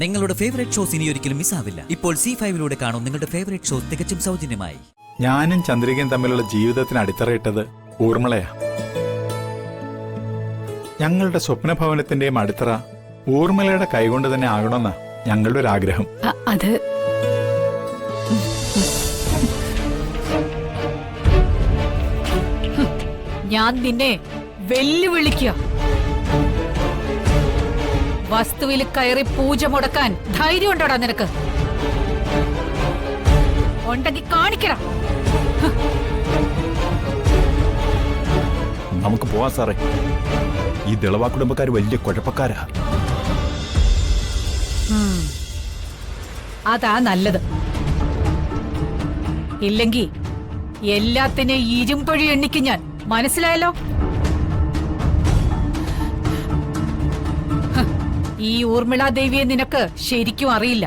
നിങ്ങളുടെ favourite shows ഇനി ഒരിക്കലും മിസ്സാവില്ല. ഇപ്പോൾ C5 കാണും നിങ്ങളുടെ ഫേവറേറ്റ് ഷോസ് തികച്ചും സൗജന്യമായി. ഞാനും ചന്ദ്രികയും തമ്മിലുള്ള ജീവിതത്തിന് അടിത്തറയിട്ടത് ഊർമിളയാ. ഞങ്ങളുടെ സ്വപ്നഭവനത്തിന്റെയും അടിത്തറ ഊർമിളയുടെ കൈകൊണ്ട് തന്നെ ആകണമെന്നാ ഞങ്ങളുടെ ഒരു ആഗ്രഹം. അത് ഞാൻ നിന്നെ വെല്ലുവിളിക്കുക. വസ്തുവിൽ കയറി പൂജ മുടക്കാൻ ധൈര്യം ഉണ്ടോടാ നിനക്ക്? ഉണ്ടെങ്കിൽ കാണിക്കണം. നമുക്ക് പോവാം സാറേ. ഈ ദളവാ കുടുംബക്കാർ വലിയ കുഴപ്പക്കാരാ. അതാ നല്ലത്. ഇല്ലെങ്കി എല്ലാത്തിനെയും ഇരുമ്പൊഴി എണ്ണിക്കും ഞാൻ. മനസ്സിലായല്ലോ? ഈ ഊർമിളാ ദേവിയെ നിനക്ക് ശരിക്കും അറിയില്ല.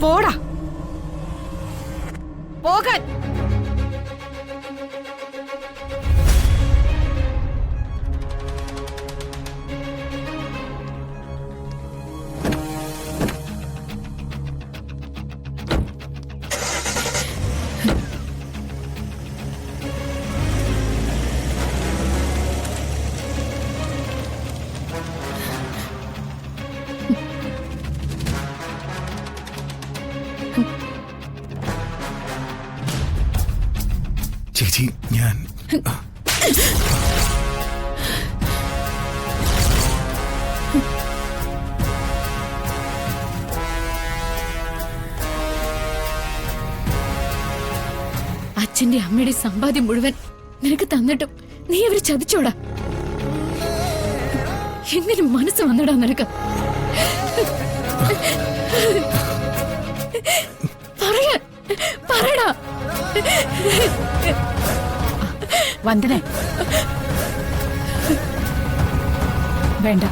പോടാ, പോകാൻ. ചേച്ചി, ഞാൻ അച്ഛന്റെ അമ്മയുടെ സമ്പാദ്യം മുഴുവൻ നിനക്ക് തന്നിട്ടും നീ അവരെ ചതിച്ചോടാ. എങ്ങനെ മനസ്സ് വന്നടാ നിനക്ക്? പറയടാ. വന്ദനെ, വേണ്ട.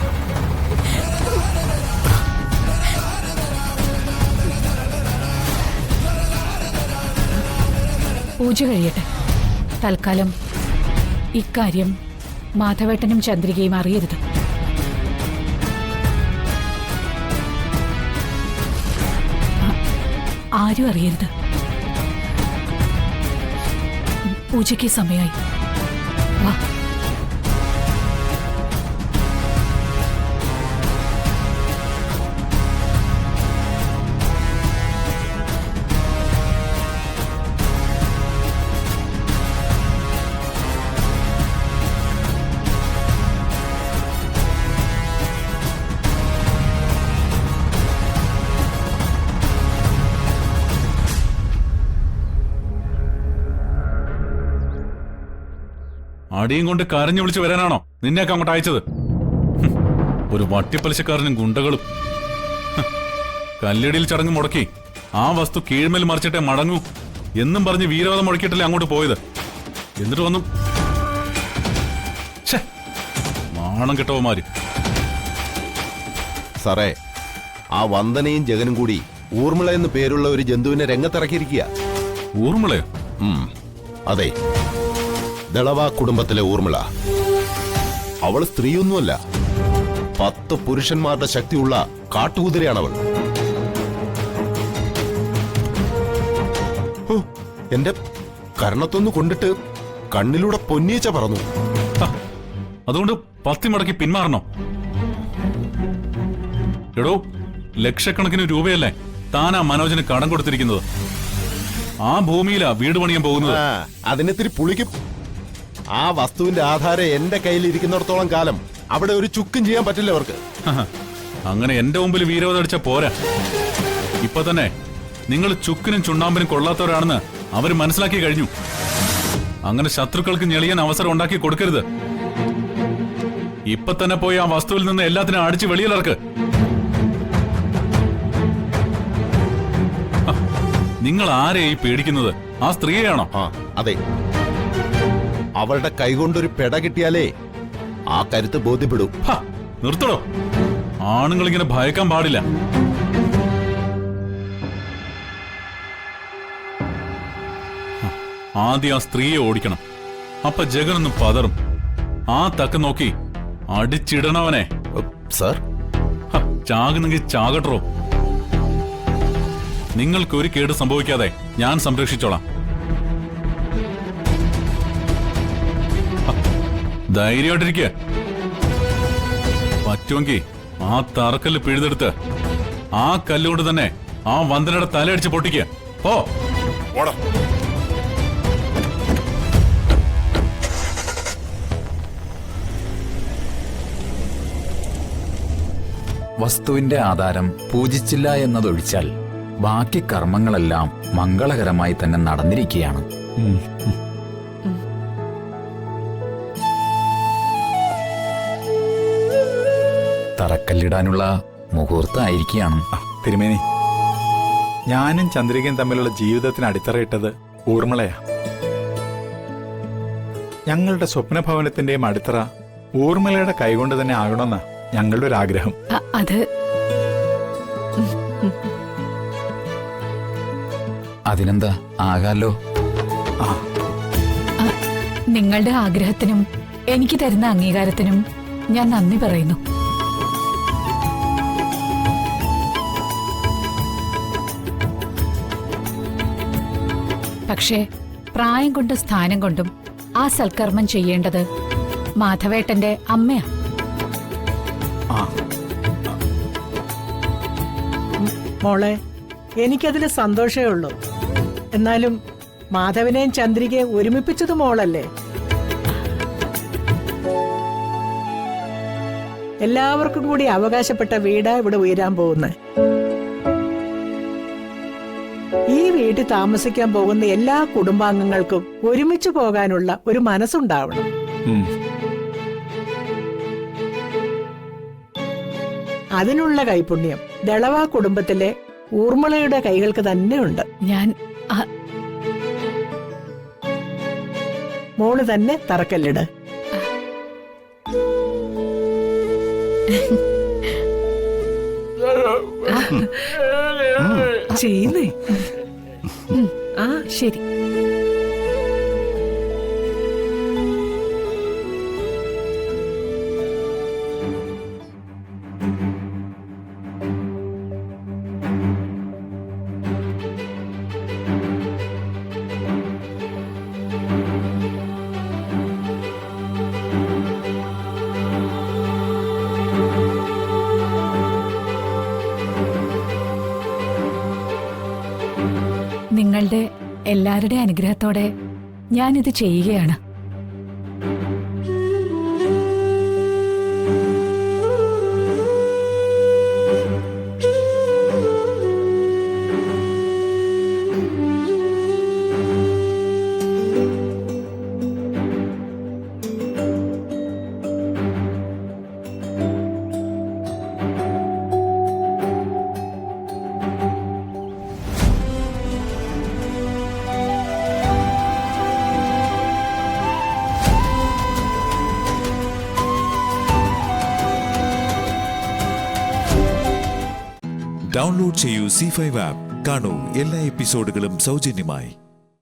പൂജ കഴിയട്ടെ. തൽക്കാലം ഇക്കാര്യം മാധവേട്ടനും ചന്ദ്രികയും അറിയരുത്. ആരും അറിയരുത്. പൂജയ്ക്ക് സമയമായി. വാ. അടിയും കൊണ്ട് കരഞ്ഞു വിളിച്ചു വരാനാണോ നിന്നെയൊക്കെ അങ്ങോട്ട് അയച്ചത്? ഒരു വട്ടിപ്പലിശക്കാരനും ഗുണ്ടകളും. കല്ലിടിയിൽ ചടങ്ങ് മുടക്കി ആ വസ്തു കീഴ്മേൽ മറിച്ചിട്ടേ മടങ്ങൂ എന്നും പറഞ്ഞ് വീരവാദം മുടക്കിയിട്ടല്ലേ അങ്ങോട്ട് പോയത്. എന്നിട്ട് വന്നു മാണം കെട്ടവന്മാര്. സാറേ, ആ വന്ദനയും ജഗനും കൂടി ഊർമിള എന്ന് പേരുള്ള ഒരു ജന്തുവിനെ രംഗത്തിറക്കിയിരിക്കുക. ഊർമിളയോ? അതെ, ദളവാ കുടുംബത്തിലെ ഊർമിള. അവൾ സ്ത്രീയൊന്നുമല്ല, 10 പുരുഷന്മാരുടെ ശക്തിയുള്ള കാട്ടുകുതിരയാണവൾ. എന്റെ കർണത്തൊന്നു കൊണ്ടിട്ട് കണ്ണിലൂടെ പൊന്നീച്ച പറന്നു. അതുകൊണ്ട് 10 മടക്കി പിന്മാറണോ? എടോ, ലക്ഷക്കണക്കിന് രൂപയല്ലേ താനാ മനോജിന് കടം കൊടുത്തിരിക്കുന്നത്. ആ ഭൂമിയിലാ വീട് പണിയാൻ പോകുന്നത്. അതിനെത്തിരി പുളിക്കും. ആ വസ്തുവിന്റെ ആധാരം എന്റെ കയ്യിൽ ഇരിക്കുന്നിടത്തോളം കാലം അവിടെ ഒരു ചുക്കും ചെയ്യാൻ പറ്റില്ല അവർക്ക്. അങ്ങനെ എന്റെ മുമ്പിൽ വീരവാദം അടിച്ച പോരാ. ഇപ്പൊ തന്നെ നിങ്ങൾ ചുക്കിനും ചുണ്ണാമ്പിനും കൊള്ളാത്തവരാണെന്ന് അവര് മനസ്സിലാക്കി കഴിഞ്ഞു. അങ്ങനെ ശത്രുക്കൾക്ക് ഞെളിയാൻ അവസരം ഉണ്ടാക്കി കൊടുക്കരുത്. ഇപ്പൊ തന്നെ പോയി ആ വസ്തുവിൽ നിന്ന് എല്ലാത്തിനും അടിച്ച് വെളിയിലിറക്ക്. നിങ്ങൾ ആരെയായി പേടിക്കുന്നത്? ആ സ്ത്രീയാണോ? അതെ, അവളുടെ കൈകൊണ്ടൊരു പെട കിട്ടിയാലേ ആ കരുത്ത് ബോധ്യപ്പെടൂ. നിർത്തടോ. ആണുങ്ങൾ ഇങ്ങനെ ഭയക്കാൻ പാടില്ല. ആദ്യം ആ സ്ത്രീയെ ഓടിക്കണം. അപ്പൊ ജഗനൊന്നും പതറും. ആ തക്ക് നോക്കി അടിച്ചിടണവനെ. സാർ, ചാകുന്നെങ്കിൽ ചാകട്ടോ. നിങ്ങൾക്കൊരു കേട് സംഭവിക്കാതെ ഞാൻ സംരക്ഷിച്ചോളാം. ധൈര്യമായിട്ടിരിക്കുക. പറ്റുമെങ്കിൽ ആ തറക്കല്ല് പിഴുതെടുത്ത് ആ കല്ലുകൊണ്ട് തന്നെ ആ വന്ദനയുടെ തലയടിച്ച് പൊട്ടിക്കുക. ഓ ഓടാ. വസ്തുവിന്റെ ആധാരം പൂജിച്ചില്ല എന്നതൊഴിച്ചാൽ ബാക്കി കർമ്മങ്ങളെല്ലാം മംഗളകരമായി തന്നെ നടന്നിരിക്കുകയാണ്. തറക്കല്ലിടാനുള്ള മുഹൂർത്തമായിരിക്കുകയാണ്. തിരുമേനി, ഞാനും ചന്ദ്രികയും തമ്മിലുള്ള ജീവിതത്തിന് അടിത്തറയിട്ടത് ഊർമിളയാ. ഞങ്ങളുടെ സ്വപ്നഭവനത്തിന്റെയും അടിത്തറ ഊർമിളയുടെ കൈകൊണ്ട് തന്നെ ആകണമെന്നാ ഞങ്ങളുടെ ഒരു ആഗ്രഹം. അത് അതിനെന്താ, ആകാലോ. നിങ്ങളുടെ ആഗ്രഹത്തിനും എനിക്ക് തരുന്ന അംഗീകാരത്തിനും ഞാൻ നന്ദി പറയുന്നു. പക്ഷേ പ്രായം കൊണ്ടും സ്ഥാനം കൊണ്ടും ആ സൽക്കർമ്മം ചെയ്യേണ്ടത് മാധവേട്ടന്റെ അമ്മയാ. മോളെ, എനിക്കതിൽ സന്തോഷമേ ഉള്ളൂ. എന്നാലും മാധവനെയും ചന്ദ്രികയും ഒരുമിപ്പിച്ചത് മോളല്ലേ? എല്ലാവർക്കും കൂടി അവകാശപ്പെട്ട വീടാ ഇവിടെ ഉയരാൻ പോകുന്നത്. ഈ വീട്ടിൽ താമസിക്കാൻ പോകുന്ന എല്ലാ കുടുംബാംഗങ്ങൾക്കും ഒരുമിച്ച് പോകാനുള്ള ഒരു മനസ്സുണ്ടാവണം. അതിനുള്ള കൈപുണ്യം ദളവാ കുടുംബത്തിലെ ഊർമിളയുടെ കൈകൾക്ക് തന്നെയുണ്ട്. ഞാൻ മോള് തന്നെ തറക്കല്ലിട്. ചെയ്യുന്നേ. ആ ശരി. നിങ്ങളുടെ എല്ലാവരുടെ അനുഗ്രഹത്തോടെ ഞാനിത് ചെയ്യുകയാണ്. ഡൗൺലോഡ് ചെയ്യൂ C5 ആപ്പ്. കാണൂ എല്ലാ എപ്പിസോഡുകളും സൗജന്യമായി.